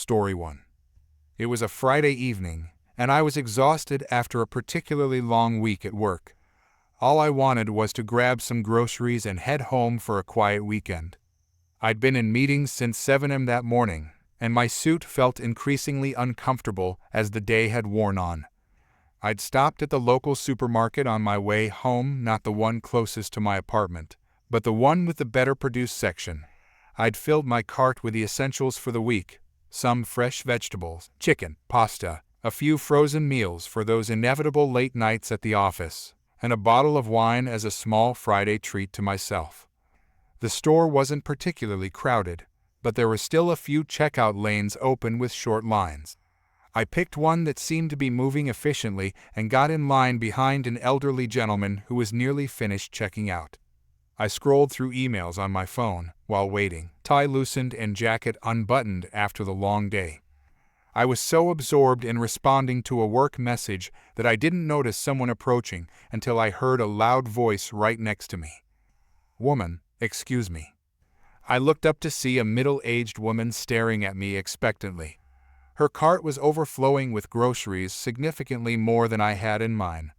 Story 1. It was a Friday evening, and I was exhausted after a particularly long week at work. All I wanted was to grab some groceries and head home for a quiet weekend. I'd been in meetings since 7 a.m. that morning, and my suit felt increasingly uncomfortable as the day had worn on. I'd stopped at the local supermarket on my way home, not the one closest to my apartment, but the one with the better produced section. I'd filled my cart with the essentials for the week: some fresh vegetables, chicken, pasta, a few frozen meals for those inevitable late nights at the office, and a bottle of wine as a small Friday treat to myself. The store wasn't particularly crowded, but there were still a few checkout lanes open with short lines. I picked one that seemed to be moving efficiently and got in line behind an elderly gentleman who was nearly finished checking out. I scrolled through emails on my phone while waiting, tie loosened and jacket unbuttoned after the long day. I was so absorbed in responding to a work message that I didn't notice someone approaching until I heard a loud voice right next to me. "Woman, excuse me." I looked up to see a middle-aged woman staring at me expectantly. Her cart was overflowing with groceries, significantly more than I had in mine.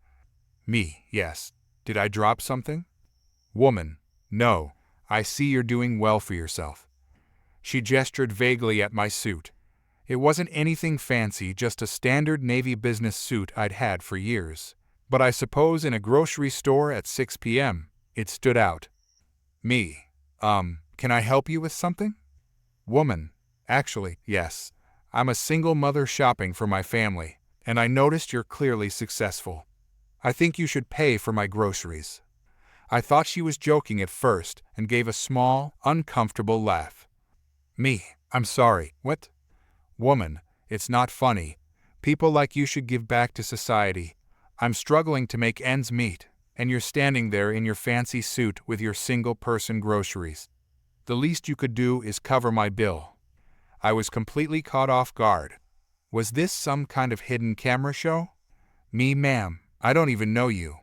Me, yes. Did I drop something? Woman, no. I see you're doing well for yourself. She gestured vaguely at my suit. It wasn't anything fancy, just a standard Navy business suit I'd had for years. But I suppose in a grocery store at 6 p.m., it stood out. Me, can I help you with something? Woman, actually, yes. I'm a single mother shopping for my family, and I noticed you're clearly successful. I think you should pay for my groceries. I thought she was joking at first and gave a small, uncomfortable laugh. Me, I'm sorry. What? Woman, it's not funny. People like you should give back to society. I'm struggling to make ends meet, and you're standing there in your fancy suit with your single-person groceries. The least you could do is cover my bill. I was completely caught off guard. Was this some kind of hidden camera show? Me, ma'am, I don't even know you.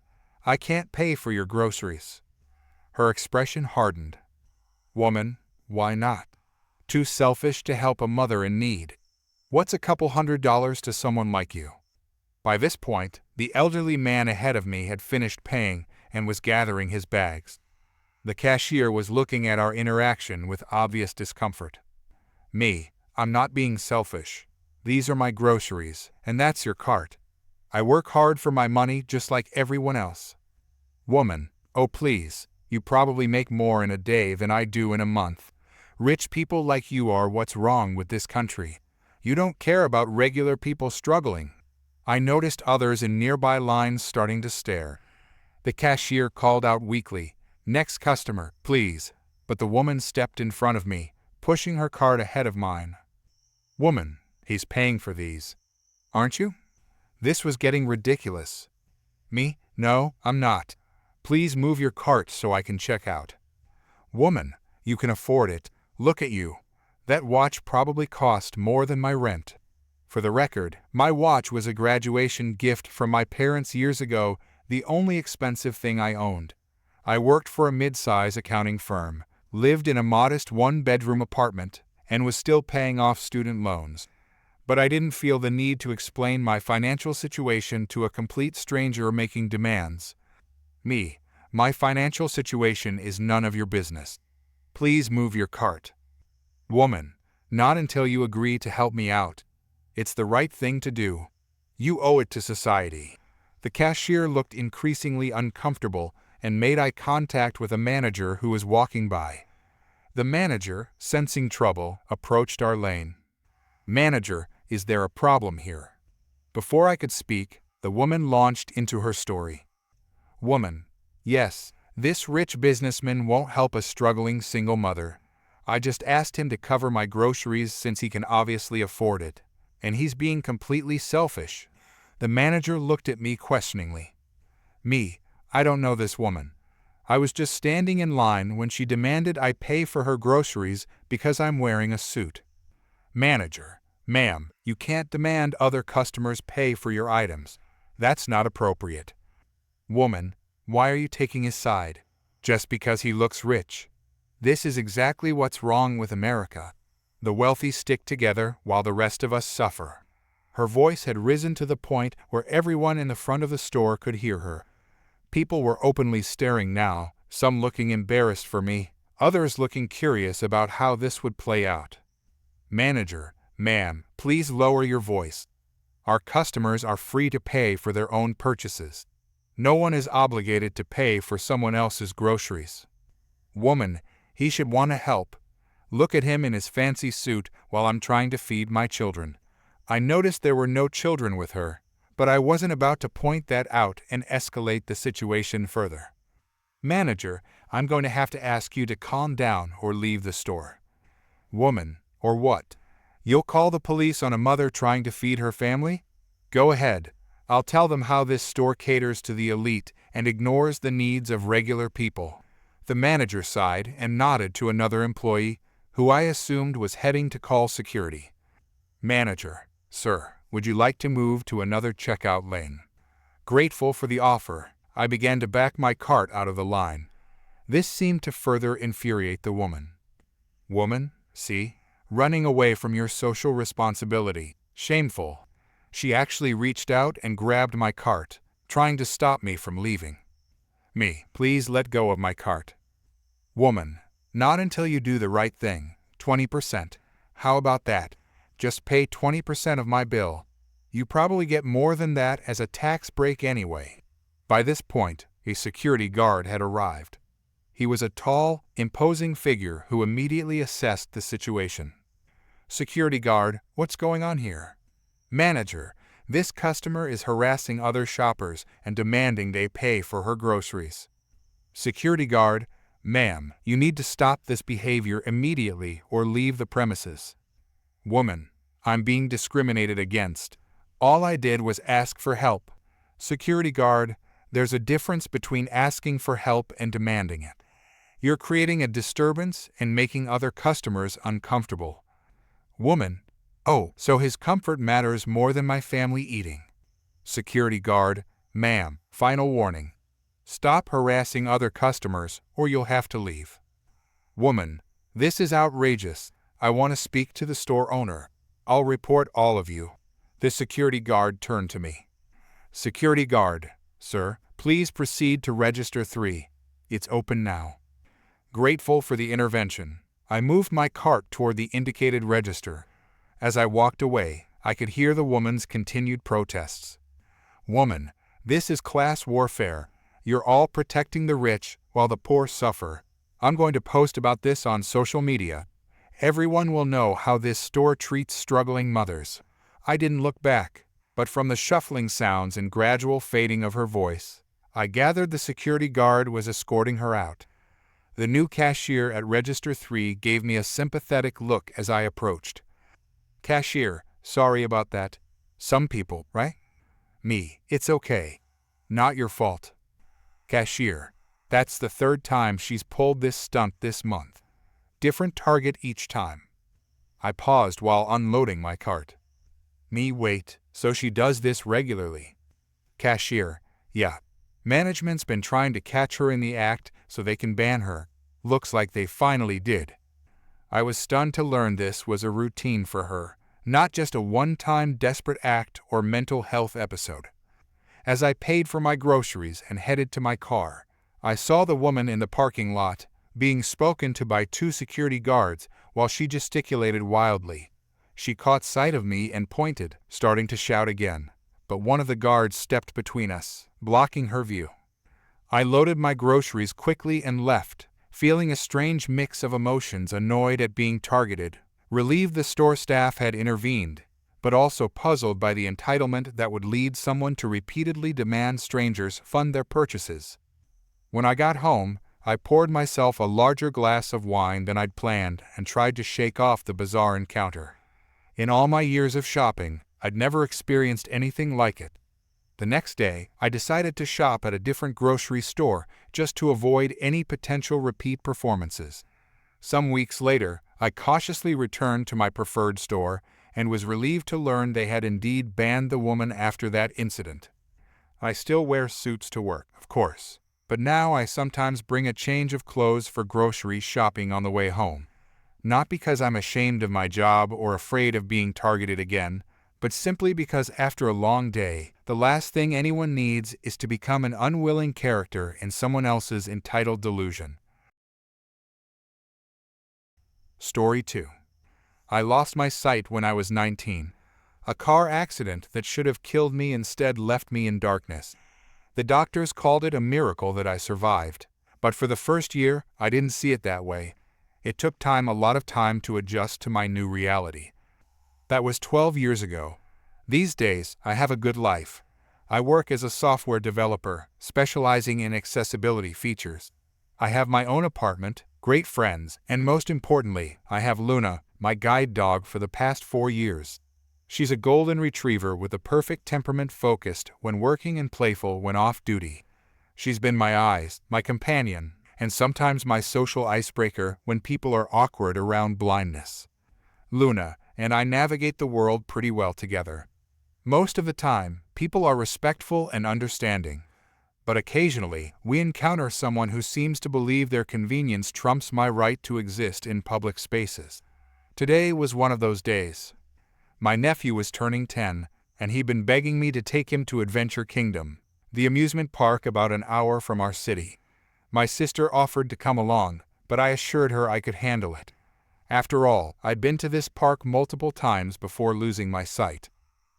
I can't pay for your groceries. Her expression hardened. Woman, why not? Too selfish to help a mother in need. What's a couple $100s to someone like you? By this point, the elderly man ahead of me had finished paying and was gathering his bags. The cashier was looking at our interaction with obvious discomfort. Me, I'm not being selfish. These are my groceries, and that's your cart. I work hard for my money just like everyone else. Woman, oh please, you probably make more in a day than I do in a month. Rich people like you are what's wrong with this country. You don't care about regular people struggling. I noticed others in nearby lines starting to stare. The cashier called out weakly, "Next customer, please," but the woman stepped in front of me, pushing her cart ahead of mine. Woman, he's paying for these. Aren't you? This was getting ridiculous. Me, no, I'm not. Please move your cart so I can check out. Woman, you can afford it. Look at you. That watch probably cost more than my rent. For the record, my watch was a graduation gift from my parents years ago, the only expensive thing I owned. I worked for a mid-size accounting firm, lived in a modest one-bedroom apartment, and was still paying off student loans. But I didn't feel the need to explain my financial situation to a complete stranger making demands. Me, my financial situation is none of your business. Please move your cart. Woman, not until you agree to help me out. It's the right thing to do. You owe it to society. The cashier looked increasingly uncomfortable and made eye contact with a manager who was walking by. The manager, sensing trouble, approached our lane. Manager, is there a problem here? Before I could speak, the woman launched into her story. Woman, yes, this rich businessman won't help a struggling single mother. I just asked him to cover my groceries since he can obviously afford it. And he's being completely selfish. The manager looked at me questioningly. Me, I don't know this woman. I was just standing in line when she demanded I pay for her groceries because I'm wearing a suit. Manager, ma'am, you can't demand other customers pay for your items. That's not appropriate. Woman, why are you taking his side? Just because he looks rich? This is exactly what's wrong with America. The wealthy stick together while the rest of us suffer." Her voice had risen to the point where everyone in the front of the store could hear her. People were openly staring now, some looking embarrassed for me, others looking curious about how this would play out. "Manager, ma'am, please lower your voice. Our customers are free to pay for their own purchases. No one is obligated to pay for someone else's groceries." "Woman, he should want to help. Look at him in his fancy suit while I'm trying to feed my children." I noticed there were no children with her, but I wasn't about to point that out and escalate the situation further. "Manager, I'm going to have to ask you to calm down or leave the store." "Woman, or what? You'll call the police on a mother trying to feed her family? Go ahead. I'll tell them how this store caters to the elite and ignores the needs of regular people." The manager sighed and nodded to another employee, who I assumed was heading to call security. "Manager, sir, would you like to move to another checkout lane?" Grateful for the offer, I began to back my cart out of the line. This seemed to further infuriate the woman. "Woman, see? Running away from your social responsibility. Shameful." She actually reached out and grabbed my cart, trying to stop me from leaving. "Me, please let go of my cart." "Woman, not until you do the right thing. 20%. How about that? Just pay 20% of my bill. You probably get more than that as a tax break anyway." By this point, a security guard had arrived. He was a tall, imposing figure who immediately assessed the situation. "Security guard, what's going on here?" "Manager, this customer is harassing other shoppers and demanding they pay for her groceries." "Security guard, ma'am, you need to stop this behavior immediately or leave the premises." "Woman, I'm being discriminated against. All I did was ask for help." "Security guard, there's a difference between asking for help and demanding it. You're creating a disturbance and making other customers uncomfortable." "Woman, oh, so his comfort matters more than my family eating." "Security guard, ma'am, final warning. Stop harassing other customers or you'll have to leave." "Woman, this is outrageous. I want to speak to the store owner. I'll report all of you." The security guard turned to me. "Security guard, sir, please proceed to Register 3. It's open now." Grateful for the intervention, I moved my cart toward the indicated register. As I walked away, I could hear the woman's continued protests. "Woman, this is class warfare. You're all protecting the rich while the poor suffer. I'm going to post about this on social media. Everyone will know how this store treats struggling mothers." I didn't look back, but from the shuffling sounds and gradual fading of her voice, I gathered the security guard was escorting her out. The new cashier at Register 3 gave me a sympathetic look as I approached. "Cashier, sorry about that. Some people, right?" "Me, it's okay. Not your fault." "Cashier, that's the third time she's pulled this stunt this month. Different target each time." I paused while unloading my cart. "Me, wait, so she does this regularly?" "Cashier, yeah. Management's been trying to catch her in the act so they can ban her. Looks like they finally did." I was stunned to learn this was a routine for her, not just a one-time desperate act or mental health episode. As I paid for my groceries and headed to my car, I saw the woman in the parking lot, being spoken to by 2 security guards while she gesticulated wildly. She caught sight of me and pointed, starting to shout again, but one of the guards stepped between us, blocking her view. I loaded my groceries quickly and left, feeling a strange mix of emotions: annoyed at being targeted, relieved the store staff had intervened, but also puzzled by the entitlement that would lead someone to repeatedly demand strangers fund their purchases. When I got home, I poured myself a larger glass of wine than I'd planned and tried to shake off the bizarre encounter. In all my years of shopping, I'd never experienced anything like it. The next day, I decided to shop at a different grocery store just to avoid any potential repeat performances. Some weeks later, I cautiously returned to my preferred store and was relieved to learn they had indeed banned the woman after that incident. I still wear suits to work, of course, but now I sometimes bring a change of clothes for grocery shopping on the way home. not because I'm ashamed of my job or afraid of being targeted again, but simply because after a long day, the last thing anyone needs is to become an unwilling character in someone else's entitled delusion. Story 2. I lost my sight when I was 19. A car accident that should have killed me instead left me in darkness. The doctors called it a miracle that I survived. But for the first year, I didn't see it that way. It took a lot of time to adjust to my new reality. That was 12 years ago. These days, I have a good life. I work as a software developer, specializing in accessibility features. I have my own apartment, great friends, and most importantly, I have Luna, my guide dog for the past 4 years. She's a golden retriever with a perfect temperament, focused when working and playful when off duty. She's been my eyes, my companion, and sometimes my social icebreaker when people are awkward around blindness. Luna and I navigate the world pretty well together. Most of the time, people are respectful and understanding. But occasionally, we encounter someone who seems to believe their convenience trumps my right to exist in public spaces. Today was one of those days. My nephew was turning 10, and he'd been begging me to take him to Adventure Kingdom, the amusement park about an hour from our city. My sister offered to come along, but I assured her I could handle it. After all, I'd been to this park multiple times before losing my sight.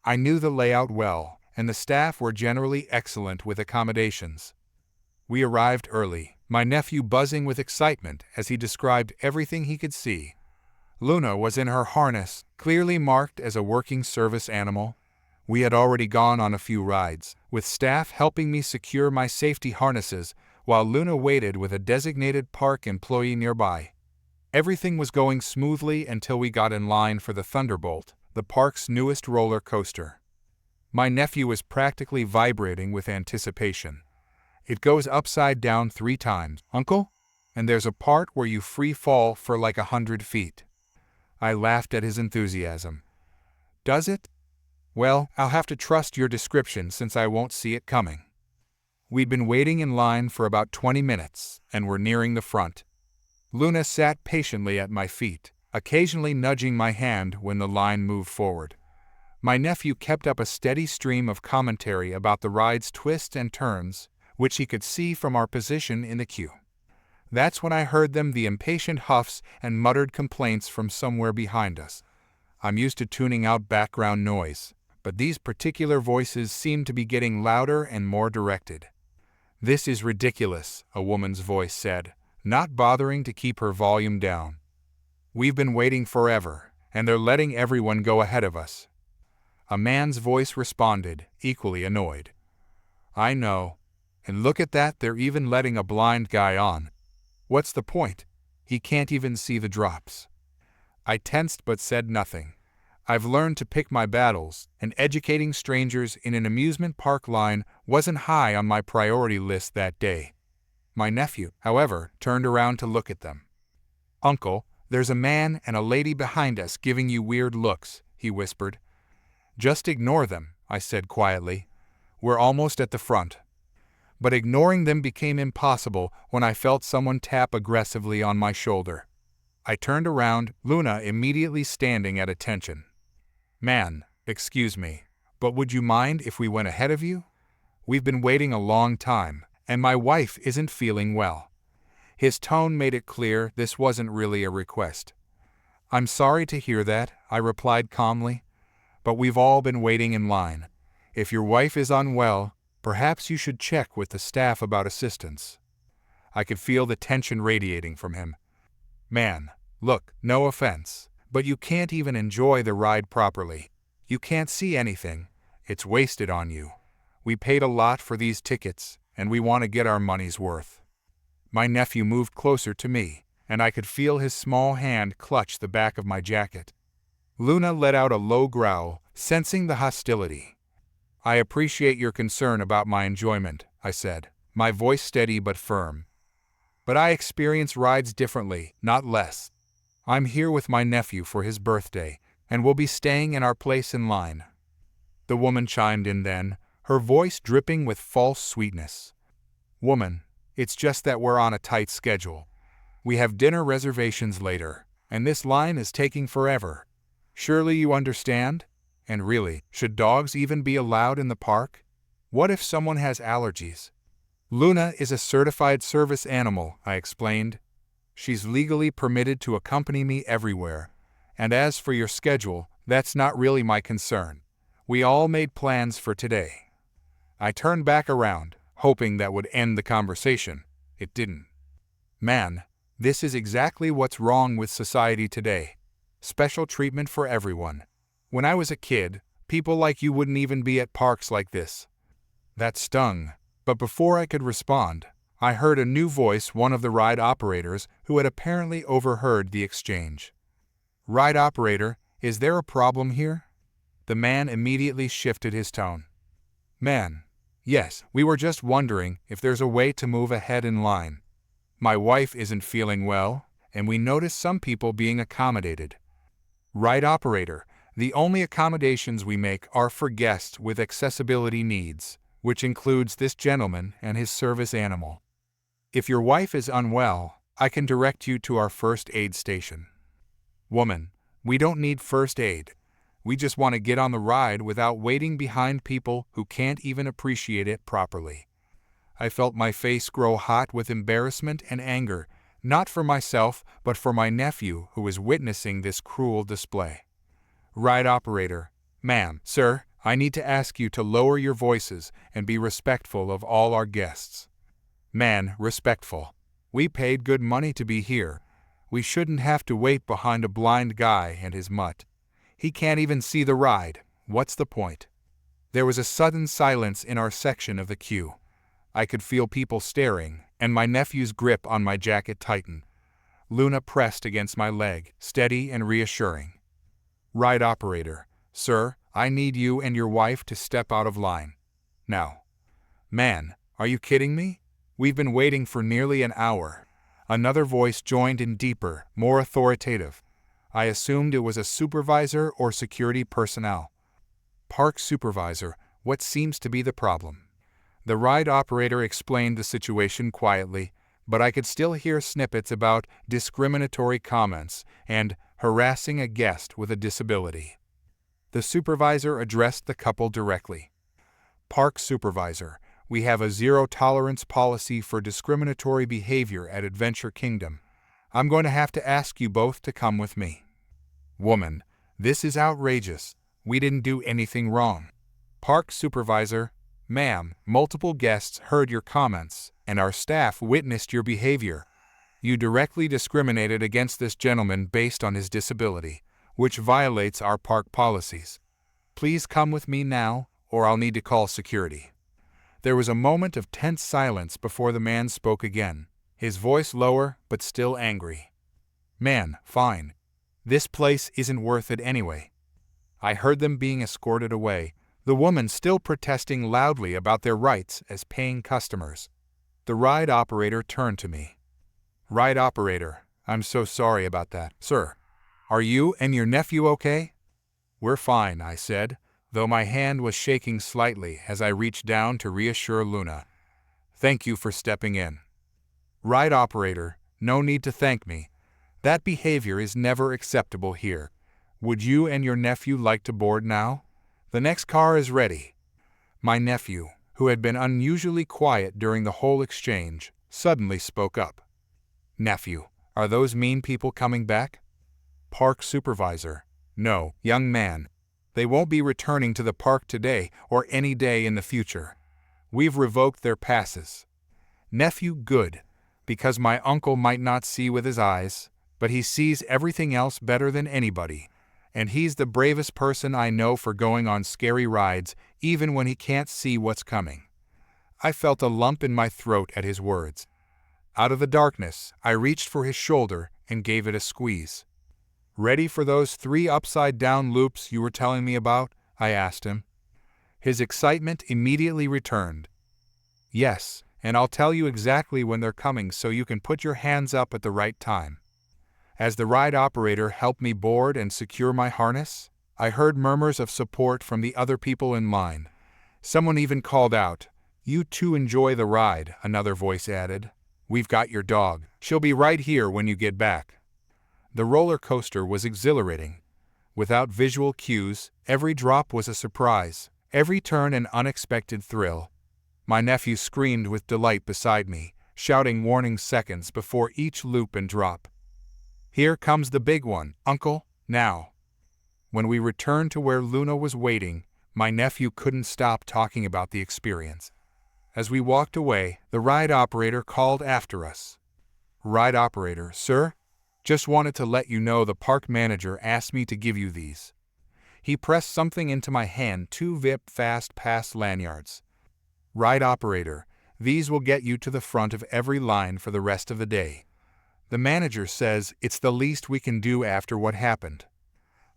I knew the layout well, and the staff were generally excellent with accommodations. We arrived early, my nephew buzzing with excitement as he described everything he could see. Luna was in her harness, clearly marked as a working service animal. We had already gone on a few rides, with staff helping me secure my safety harnesses, while Luna waited with a designated park employee nearby. Everything was going smoothly until we got in line for the Thunderbolt, the park's newest roller coaster. My nephew was practically vibrating with anticipation. It goes upside down 3 times, Uncle? And there's a part where you free fall for like 100 feet. I laughed at his enthusiasm. Does it? Well, I'll have to trust your description since I won't see it coming. We'd been waiting in line for about 20 minutes, and were nearing the front. Luna sat patiently at my feet, occasionally nudging my hand when the line moved forward. My nephew kept up a steady stream of commentary about the ride's twists and turns, which he could see from our position in the queue. That's when I heard the impatient huffs and muttered complaints from somewhere behind us. I'm used to tuning out background noise, but these particular voices seemed to be getting louder and more directed. "This is ridiculous," a woman's voice said, not bothering to keep her volume down. "We've been waiting forever, and they're letting everyone go ahead of us." A man's voice responded, equally annoyed. "I know. And look at that, they're even letting a blind guy on. What's the point? He can't even see the drops." I tensed but said nothing. I've learned to pick my battles, and educating strangers in an amusement park line wasn't high on my priority list that day. My nephew, however, turned around to look at them. "Uncle, there's a man and a lady behind us giving you weird looks," he whispered. "Just ignore them," I said quietly. "We're almost at the front." But ignoring them became impossible when I felt someone tap aggressively on my shoulder. I turned around, Luna immediately standing at attention. "Man, excuse me, but would you mind if we went ahead of you? We've been waiting a long time, and my wife isn't feeling well." His tone made it clear this wasn't really a request. "I'm sorry to hear that," I replied calmly, "but we've all been waiting in line. If your wife is unwell, perhaps you should check with the staff about assistance." I could feel the tension radiating from him. "Man, look, no offense, but you can't even enjoy the ride properly. You can't see anything. It's wasted on you. We paid a lot for these tickets, and we want to get our money's worth." My nephew moved closer to me, and I could feel his small hand clutch the back of my jacket. Luna let out a low growl, sensing the hostility. "I appreciate your concern about my enjoyment," I said, my voice steady but firm. "But I experience rides differently, not less. I'm here with my nephew for his birthday, and we'll be staying in our place in line." The woman chimed in then, her voice dripping with false sweetness. "Woman, it's just that we're on a tight schedule. We have dinner reservations later. And this line is taking forever. Surely you understand? And really, should dogs even be allowed in the park? What if someone has allergies? Luna is a certified service animal, I explained. She's legally permitted to accompany me everywhere. And as for your schedule, that's not really my concern. We all made plans for today. I turned back around, hoping that would end the conversation. It didn't. Man, this is exactly what's wrong with society today. Special treatment for everyone. When I was a kid, people like you wouldn't even be at parks like this. That stung, but before I could respond, I heard a new voice, one of the ride operators who had apparently overheard the exchange. "Ride operator, is there a problem here?" The man immediately shifted his tone. "Man, yes, we were just wondering if there's a way to move ahead in line. My wife isn't feeling well, and we noticed some people being accommodated." Ride operator, the only accommodations we make are for guests with accessibility needs, which includes this gentleman and his service animal. If your wife is unwell, I can direct you to our first aid station. Woman, we don't need first aid. We just want to get on the ride without waiting behind people who can't even appreciate it properly. I felt my face grow hot with embarrassment and anger, not for myself, but for my nephew who was witnessing this cruel display. Ride operator, "Ma'am, sir, I need to ask you to lower your voices and be respectful of all our guests." Man, respectful. We paid good money to be here. We shouldn't have to wait behind a blind guy and his mutt. He can't even see the ride. What's the point? There was a sudden silence in our section of the queue. I could feel people staring, and my nephew's grip on my jacket tightened. Luna pressed against my leg, steady and reassuring. Ride operator, "Sir, I need you and your wife to step out of line. Now." Man, are you kidding me? We've been waiting for nearly an hour. Another voice joined in, deeper, more authoritative. I assumed it was a supervisor or security personnel. "Park supervisor, what seems to be the problem?" The ride operator explained the situation quietly, but I could still hear snippets about discriminatory comments and harassing a guest with a disability. The supervisor addressed the couple directly. "Park supervisor, we have a zero-tolerance policy for discriminatory behavior at Adventure Kingdom. I'm going to have to ask you both to come with me." Woman, this is outrageous. We didn't do anything wrong. Park supervisor, "Ma'am, multiple guests heard your comments, and our staff witnessed your behavior. You directly discriminated against this gentleman based on his disability, which violates our park policies. Please come with me now, or I'll need to call security." There was a moment of tense silence before the man spoke again, his voice lower but still angry. "Man, fine. This place isn't worth it anyway." I heard them being escorted away, the woman still protesting loudly about their rights as paying customers. The ride operator turned to me. "Ride operator, I'm so sorry about that, sir. Are you and your nephew okay?" "We're fine," I said, though my hand was shaking slightly as I reached down to reassure Luna. "Thank you for stepping in." Ride operator, "No need to thank me. That behavior is never acceptable here. Would you and your nephew like to board now? The next car is ready." My nephew, who had been unusually quiet during the whole exchange, suddenly spoke up. "Nephew, are those mean people coming back?" Park supervisor, "No, young man. They won't be returning to the park today or any day in the future. We've revoked their passes." Nephew, good, because my uncle might not see with his eyes, but he sees everything else better than anybody, and he's the bravest person I know for going on scary rides even when he can't see what's coming. I felt a lump in my throat at his words. Out of the darkness, I reached for his shoulder and gave it a squeeze. "Ready for those 3 upside-down loops you were telling me about?" I asked him. His excitement immediately returned. "Yes, and I'll tell you exactly when they're coming so you can put your hands up at the right time." As the ride operator helped me board and secure my harness, I heard murmurs of support from the other people in line. Someone even called out, "You two enjoy the ride," another voice added. "We've got your dog. She'll be right here when you get back." The roller coaster was exhilarating. Without visual cues, every drop was a surprise, every turn an unexpected thrill. My nephew screamed with delight beside me, shouting warning seconds before each loop and drop. "Here comes the big one, Uncle, now." When we returned to where Luna was waiting, my nephew couldn't stop talking about the experience. As we walked away, the ride operator called after us. "Ride operator, sir? Just wanted to let you know the park manager asked me to give you these." He pressed something into my hand, 2 VIP Fast Pass lanyards. "Ride operator, these will get you to the front of every line for the rest of the day. The manager says it's the least we can do after what happened."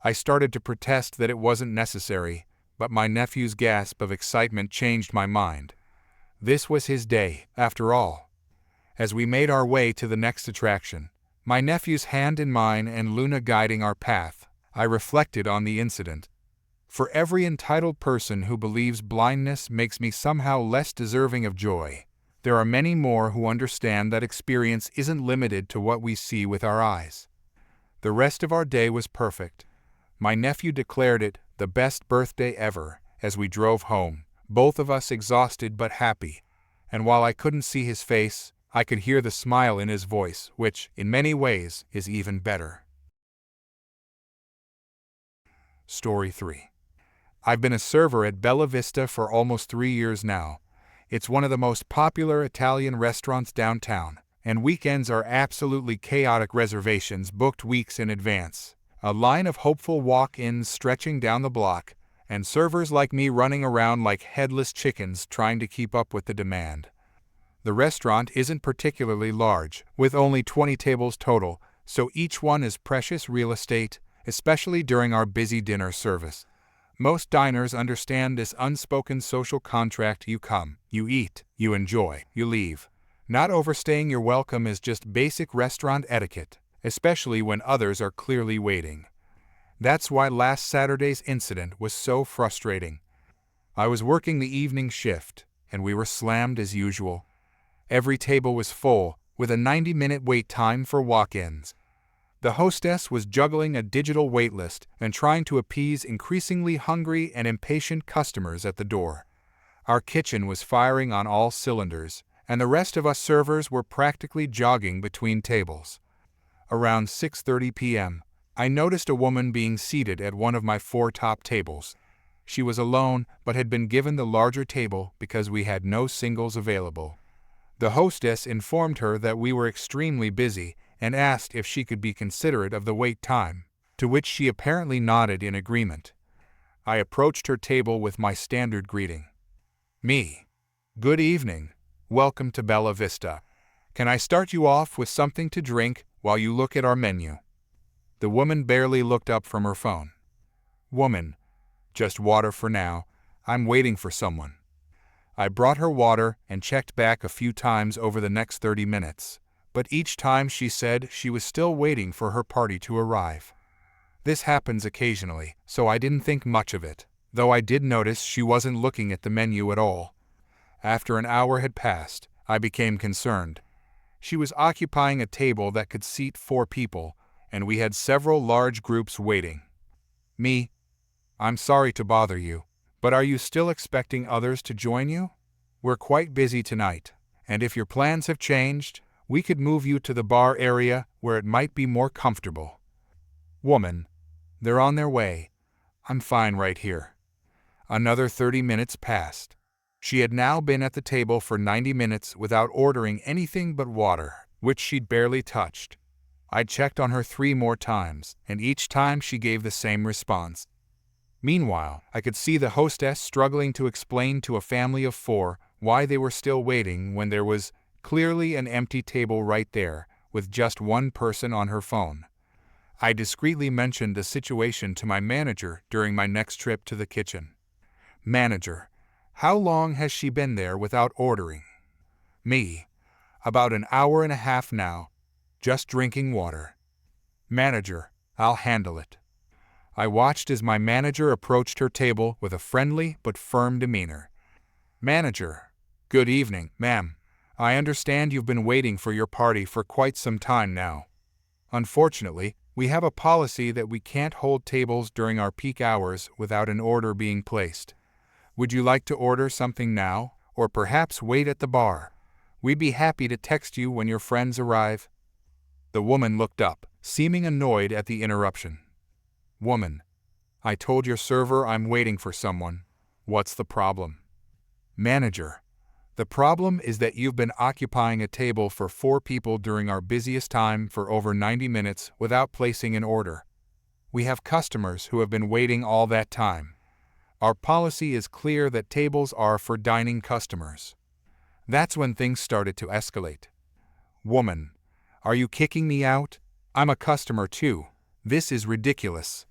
I started to protest that it wasn't necessary, but my nephew's gasp of excitement changed my mind. This was his day, after all. As we made our way to the next attraction, my nephew's hand in mine and Luna guiding our path, I reflected on the incident. For every entitled person who believes blindness makes me somehow less deserving of joy, there are many more who understand that experience isn't limited to what we see with our eyes. The rest of our day was perfect. My nephew declared it the best birthday ever as we drove home, both of us exhausted but happy. And while I couldn't see his face, I could hear the smile in his voice, which, in many ways, is even better. Story 3. I've been a server at Bella Vista for almost 3 years now. It's one of the most popular Italian restaurants downtown, and weekends are absolutely chaotic, reservations booked weeks in advance. A line of hopeful walk-ins stretching down the block, and servers like me running around like headless chickens trying to keep up with the demand. The restaurant isn't particularly large, with only 20 tables total, so each one is precious real estate, especially during our busy dinner service. Most diners understand this unspoken social contract: you come, you eat, you enjoy, you leave. Not overstaying your welcome is just basic restaurant etiquette, especially when others are clearly waiting. That's why last Saturday's incident was so frustrating. I was working the evening shift, and we were slammed as usual. Every table was full, with a 90-minute wait time for walk-ins. The hostess was juggling a digital waitlist and trying to appease increasingly hungry and impatient customers at the door. Our kitchen was firing on all cylinders, and the rest of us servers were practically jogging between tables. Around 6:30 p.m., I noticed a woman being seated at one of my 4 top tables. She was alone, but had been given the larger table because we had no singles available. The hostess informed her that we were extremely busy and asked if she could be considerate of the wait time, to which she apparently nodded in agreement. I approached her table with my standard greeting. "Me. Good evening. Welcome to Bella Vista. Can I start you off with something to drink while you look at our menu?" The woman barely looked up from her phone. "Woman, just water for now. I'm waiting for someone." I brought her water and checked back a few times over the next 30 minutes, but each time she said she was still waiting for her party to arrive. This happens occasionally, so I didn't think much of it, though I did notice she wasn't looking at the menu at all. After an hour had passed, I became concerned. She was occupying a table that could seat 4 people, and we had several large groups waiting. "Me. I'm sorry to bother you, but are you still expecting others to join you? We're quite busy tonight, and if your plans have changed, we could move you to the bar area where it might be more comfortable." Woman. "They're on their way. I'm fine right here." Another 30 minutes passed. She had now been at the table for 90 minutes without ordering anything but water, which she'd barely touched. I checked on her 3 more times, and each time she gave the same response. Meanwhile, I could see the hostess struggling to explain to a family of 4 why they were still waiting when there was clearly an empty table right there, with just one person on her phone. I discreetly mentioned the situation to my manager during my next trip to the kitchen. Manager. "How long has she been there without ordering?" Me. "About an hour and a half now. Just drinking water." Manager. "I'll handle it." I watched as my manager approached her table with a friendly but firm demeanor. Manager. "Good evening, ma'am. I understand you've been waiting for your party for quite some time now. Unfortunately, We have a policy that we can't hold tables during our peak hours without an order being placed. Would you like to order something now, or perhaps wait at the bar? We'd be happy to text you when your friends arrive." The woman looked up, seeming annoyed at the interruption. "Woman, I told your server I'm waiting for someone. What's the problem?" "Manager, the problem is that you've been occupying a table for 4 people during our busiest time for over 90 minutes without placing an order. We have customers who have been waiting all that time. Our policy is clear that tables are for dining customers." That's when things started to escalate. "Woman, are you kicking me out? I'm a customer too. This is ridiculous."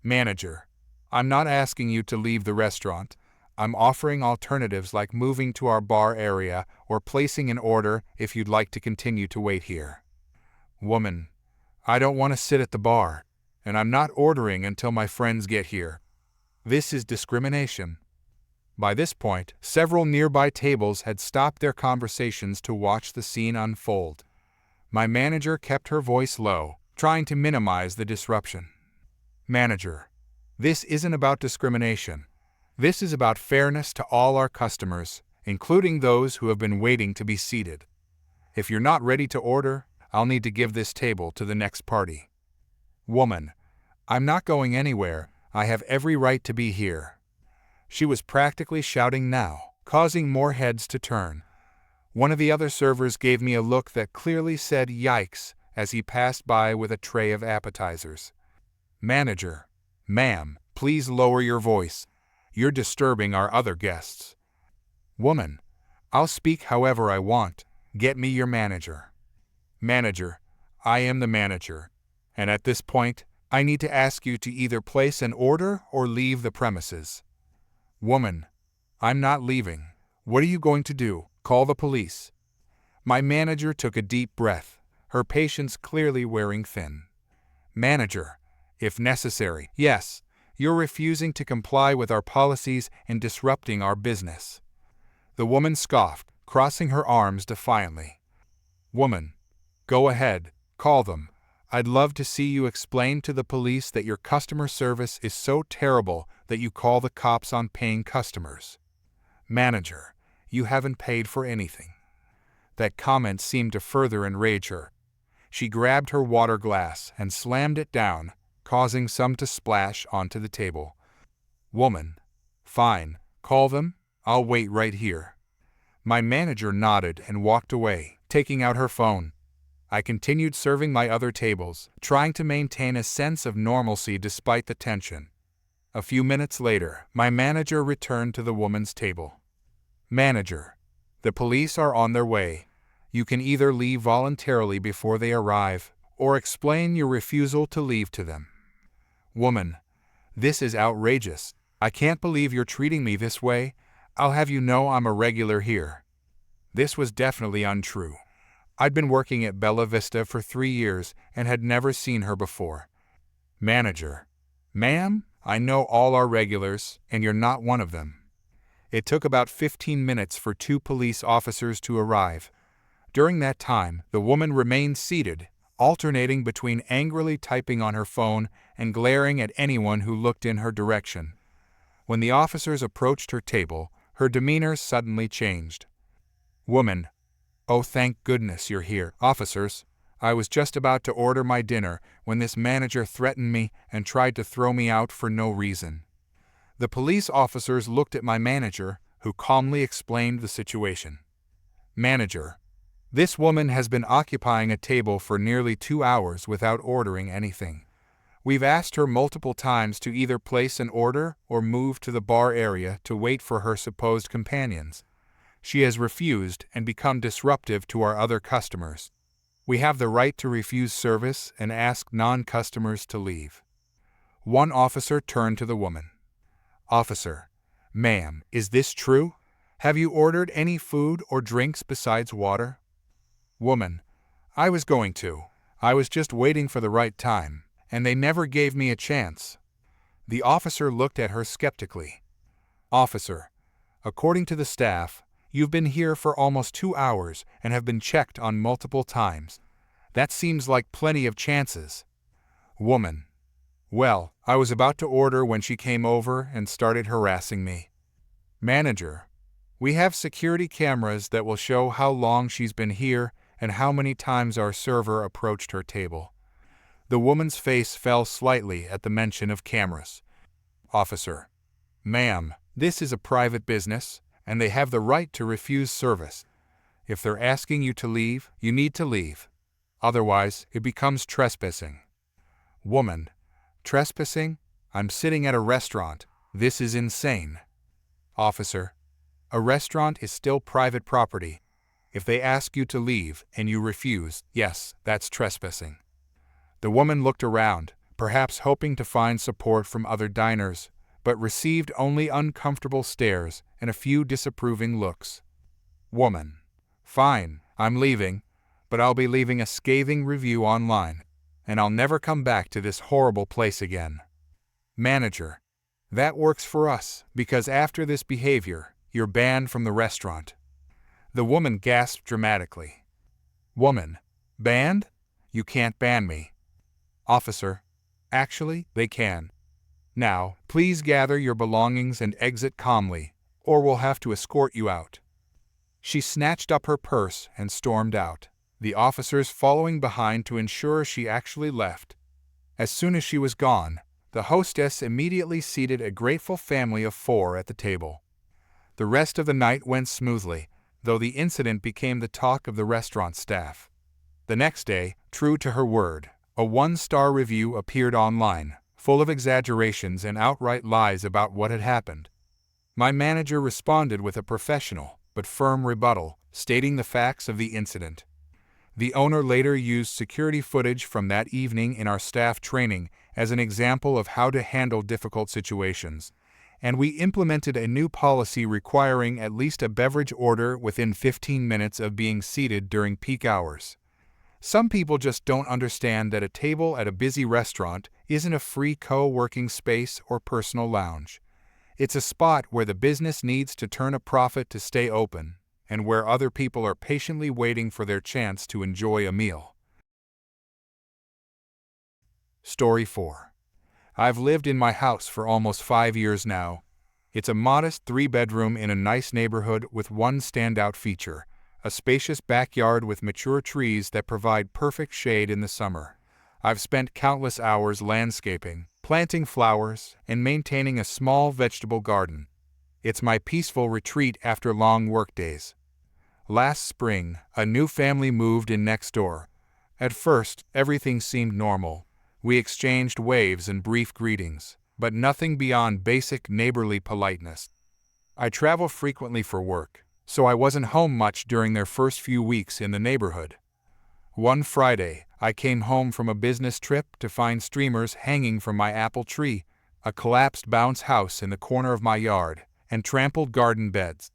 "Manager, I'm not asking you to leave the restaurant. I'm offering alternatives like moving to our bar area or placing an order if you'd like to continue to wait here." "Woman, I don't want to sit at the bar, and I'm not ordering until my friends get here. This is discrimination." By this point, several nearby tables had stopped their conversations to watch the scene unfold. My manager kept her voice low, trying to minimize the disruption. "Manager, this isn't about discrimination. This is about fairness to all our customers, including those who have been waiting to be seated. If you're not ready to order, I'll need to give this table to the next party." "Woman, I'm not going anywhere. I have every right to be here." She was practically shouting now, causing more heads to turn. One of the other servers gave me a look that clearly said "yikes" as he passed by with a tray of appetizers. "Manager, ma'am, please lower your voice. You're disturbing our other guests." "Woman, I'll speak however I want. Get me your manager." "Manager, I am the manager, and at this point, I need to ask you to either place an order or leave the premises." "Woman, I'm not leaving. What are you going to do? Call the police?" My manager took a deep breath, her patience clearly wearing thin. "Manager, if necessary, yes. You're refusing to comply with our policies and disrupting our business." The woman scoffed, crossing her arms defiantly. "Woman, go ahead, call them. I'd love to see you explain to the police that your customer service is so terrible that you call the cops on paying customers." "Manager, you haven't paid for anything." That comment seemed to further enrage her. She grabbed her water glass and slammed it down, causing some to splash onto the table. "Woman, fine, call them. I'll wait right here." My manager nodded and walked away, taking out her phone. I continued serving my other tables, trying to maintain a sense of normalcy despite the tension. A few minutes later, my manager returned to the woman's table. "Manager, the police are on their way. You can either leave voluntarily before they arrive, or explain your refusal to leave to them." "Woman, this is outrageous. I can't believe you're treating me this way. I'll have you know I'm a regular here." This was definitely untrue. I'd been working at Bella Vista for 3 years and had never seen her before. "Manager, ma'am, I know all our regulars, and you're not one of them." It took about 15 minutes for 2 police officers to arrive. During that time, the woman remained seated, alternating between angrily typing on her phone and glaring at anyone who looked in her direction. When the officers approached her table, her demeanor suddenly changed. "Woman, oh thank goodness you're here, officers. I was just about to order my dinner when this manager threatened me and tried to throw me out for no reason." The police officers looked at my manager, who calmly explained the situation. "Manager, this woman has been occupying a table for nearly 2 hours without ordering anything. We've asked her multiple times to either place an order or move to the bar area to wait for her supposed companions. She has refused and become disruptive to our other customers. We have the right to refuse service and ask non-customers to leave." One officer turned to the woman. "Officer, ma'am, is this true? Have you ordered any food or drinks besides water?" "Woman, I was going to. I was just waiting for the right time, and they never gave me a chance." The officer looked at her skeptically. "Officer, according to the staff, you've been here for almost 2 hours and have been checked on multiple times. That seems like plenty of chances." Woman. Well, I was about to order when she came over and started harassing me. Manager. We have security cameras that will show how long she's been here and how many times our server approached her table. The woman's face fell slightly at the mention of cameras. Officer. Ma'am, this is a private business, and they have the right to refuse service. If they're asking you to leave, you need to leave. Otherwise, it becomes trespassing. Woman. Trespassing? I'm sitting at a restaurant. This is insane. Officer. A restaurant is still private property. If they ask you to leave and you refuse, yes, that's trespassing. The woman looked around, perhaps hoping to find support from other diners, but received only uncomfortable stares and a few disapproving looks. Woman. Fine, I'm leaving, but I'll be leaving a scathing review online, and I'll never come back to this horrible place again. Manager. That works for us, because after this behavior, you're banned from the restaurant. The woman gasped dramatically. Woman. Banned? You can't ban me. Officer. Actually, they can. Now, please gather your belongings and exit calmly, or we'll have to escort you out. She snatched up her purse and stormed out, the officers following behind to ensure she actually left. As soon as she was gone, the hostess immediately seated a grateful family of 4 at the table. The rest of the night went smoothly, though the incident became the talk of the restaurant staff. The next day, true to her word, a 1-star review appeared online, full of exaggerations and outright lies about what had happened. My manager responded with a professional but firm rebuttal, stating the facts of the incident. The owner later used security footage from that evening in our staff training as an example of how to handle difficult situations, and we implemented a new policy requiring at least a beverage order within 15 minutes of being seated during peak hours. Some people just don't understand that a table at a busy restaurant isn't a free co-working space or personal lounge. It's a spot where the business needs to turn a profit to stay open, and where other people are patiently waiting for their chance to enjoy a meal. Story 4. I've lived in my house for almost 5 years now. It's a modest 3-bedroom in a nice neighborhood with one standout feature: a spacious backyard with mature trees that provide perfect shade in the summer. I've spent countless hours landscaping, planting flowers, and maintaining a small vegetable garden. It's my peaceful retreat after long workdays. Last spring, a new family moved in next door. At first, everything seemed normal. We exchanged waves and brief greetings, but nothing beyond basic neighborly politeness. I travel frequently for work, so I wasn't home much during their first few weeks in the neighborhood. One Friday, I came home from a business trip to find streamers hanging from my apple tree, a collapsed bounce house in the corner of my yard, and trampled garden beds.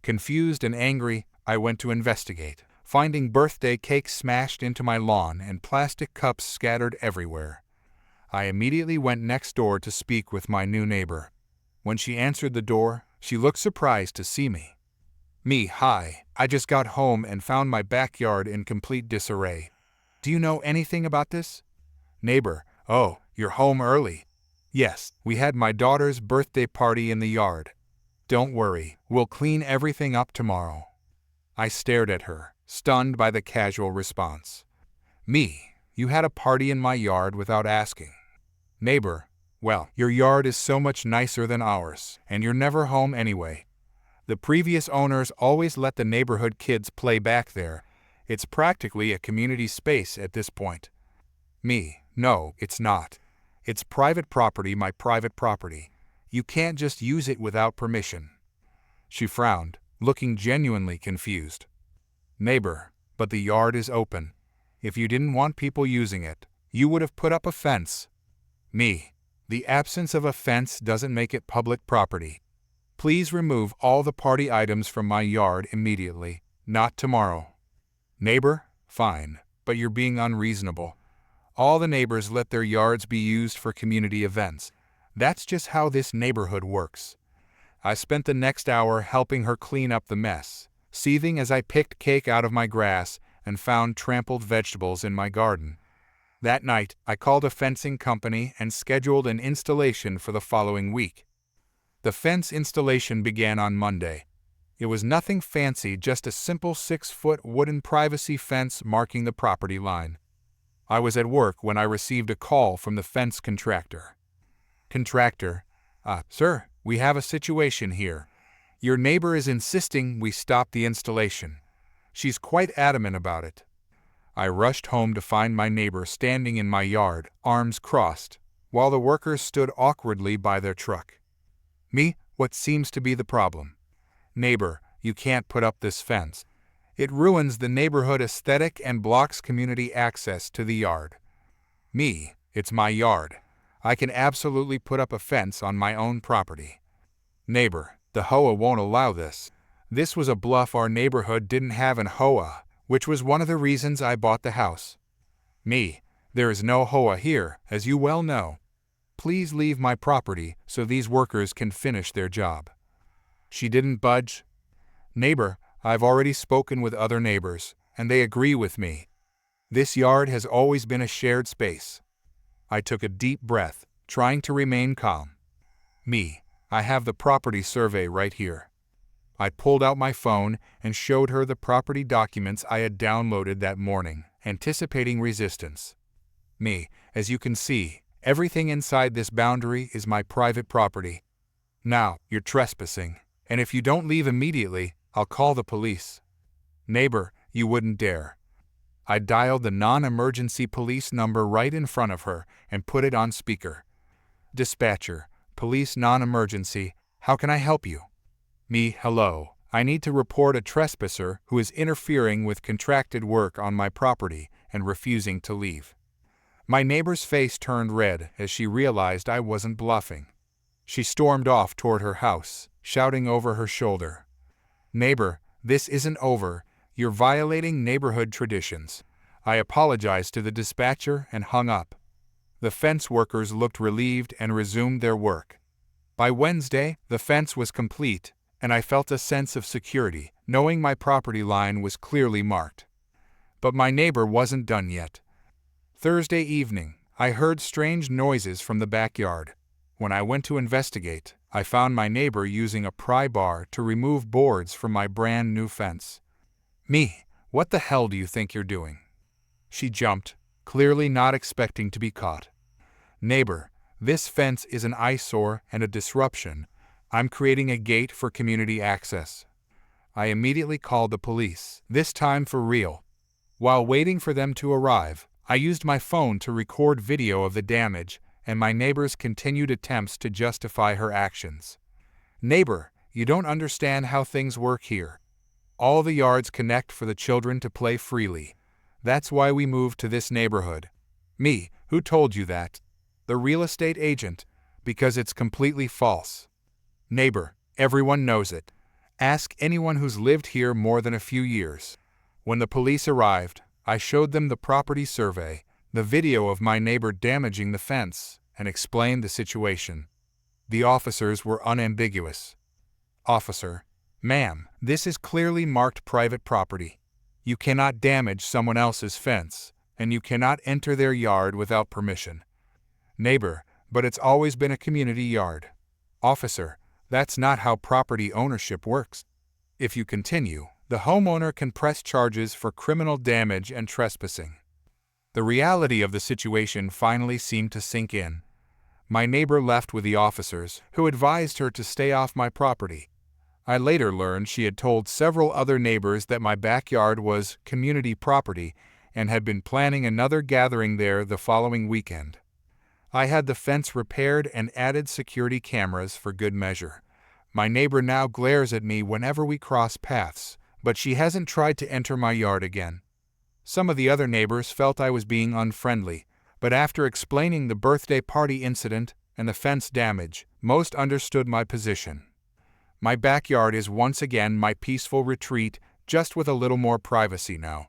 Confused and angry, I went to investigate, finding birthday cake smashed into my lawn and plastic cups scattered everywhere. I immediately went next door to speak with my new neighbor. When she answered the door, she looked surprised to see me. Hi, I just got home and found my backyard in complete disarray. Do you know anything about this? Neighbor: Oh, you're home early. Yes, we had my daughter's birthday party in the yard. Don't worry, we'll clean everything up tomorrow. I stared at her, stunned by the casual response. You had a party in my yard without asking. Neighbor: Well, your yard is so much nicer than ours, and you're never home anyway. The previous owners always let the neighborhood kids play back there. It's practically a community space at this point. No, it's not. It's private property, my private property. You can't just use it without permission. She frowned, looking genuinely confused. Neighbor: But the yard is open. If you didn't want people using it, you would have put up a fence. The absence of a fence doesn't make it public property. Please remove all the party items from my yard immediately, not tomorrow. Neighbor: Fine, but you're being unreasonable. All the neighbors let their yards be used for community events. That's just how this neighborhood works. I spent the next hour helping her clean up the mess, seething as I picked cake out of my grass and found trampled vegetables in my garden. That night, I called a fencing company and scheduled an installation for the following week. The fence installation began on Monday. It was nothing fancy, just a simple 6-foot wooden privacy fence marking the property line. I was at work when I received a call from the fence contractor. Contractor, sir, we have a situation here. Your neighbor is insisting we stop the installation. She's quite adamant about it. I rushed home to find my neighbor standing in my yard, arms crossed, while the workers stood awkwardly by their truck. Me, what seems to be the problem? Neighbor, you can't put up this fence. It ruins the neighborhood aesthetic and blocks community access to the yard. Me, it's my yard. I can absolutely put up a fence on my own property. Neighbor, the HOA won't allow this. This was a bluff. Our neighborhood didn't have an HOA, which was one of the reasons I bought the house. Me, there is no HOA here, as you well know. Please leave my property so these workers can finish their job. She didn't budge. Neighbor, I've already spoken with other neighbors, and they agree with me. This yard has always been a shared space. I took a deep breath, trying to remain calm. Me, I have the property survey right here. I pulled out my phone and showed her the property documents I had downloaded that morning, anticipating resistance. Me, as you can see, everything inside this boundary is my private property. Now, you're trespassing, and if you don't leave immediately, I'll call the police. Neighbor, you wouldn't dare. I dialed the non-emergency police number right in front of her and put it on speaker. Dispatcher, police non-emergency, how can I help you? Me, hello. I need to report a trespasser who is interfering with contracted work on my property and refusing to leave. My neighbor's face turned red as she realized I wasn't bluffing. She stormed off toward her house, shouting over her shoulder, Neighbor, this isn't over. You're violating neighborhood traditions. I apologized to the dispatcher and hung up. The fence workers looked relieved and resumed their work. By Wednesday, the fence was complete, and I felt a sense of security, knowing my property line was clearly marked. But my neighbor wasn't done yet. Thursday evening, I heard strange noises from the backyard. When I went to investigate, I found my neighbor using a pry bar to remove boards from my brand new fence. Me, what the hell do you think you're doing? She jumped, clearly not expecting to be caught. Neighbor, this fence is an eyesore and a disruption. I'm creating a gate for community access. I immediately called the police, this time for real. While waiting for them to arrive, I used my phone to record video of the damage and my neighbor's continued attempts to justify her actions. Neighbor, you don't understand how things work here. All the yards connect for the children to play freely. That's why we moved to this neighborhood. Me, who told you that? The real estate agent, because it's completely false. Neighbor, everyone knows it. Ask anyone who's lived here more than a few years. When the police arrived, I showed them the property survey, the video of my neighbor damaging the fence, and explained the situation. The officers were unambiguous. Officer, ma'am, this is clearly marked private property. You cannot damage someone else's fence, and you cannot enter their yard without permission. Neighbor, but it's always been a community yard. Officer, that's not how property ownership works. If you continue, the homeowner can press charges for criminal damage and trespassing. The reality of the situation finally seemed to sink in. My neighbor left with the officers, who advised her to stay off my property. I later learned she had told several other neighbors that my backyard was community property and had been planning another gathering there the following weekend. I had the fence repaired and added security cameras for good measure. My neighbor now glares at me whenever we cross paths, but she hasn't tried to enter my yard again. Some of the other neighbors felt I was being unfriendly, but after explaining the birthday party incident and the fence damage, most understood my position. My backyard is once again my peaceful retreat, just with a little more privacy now.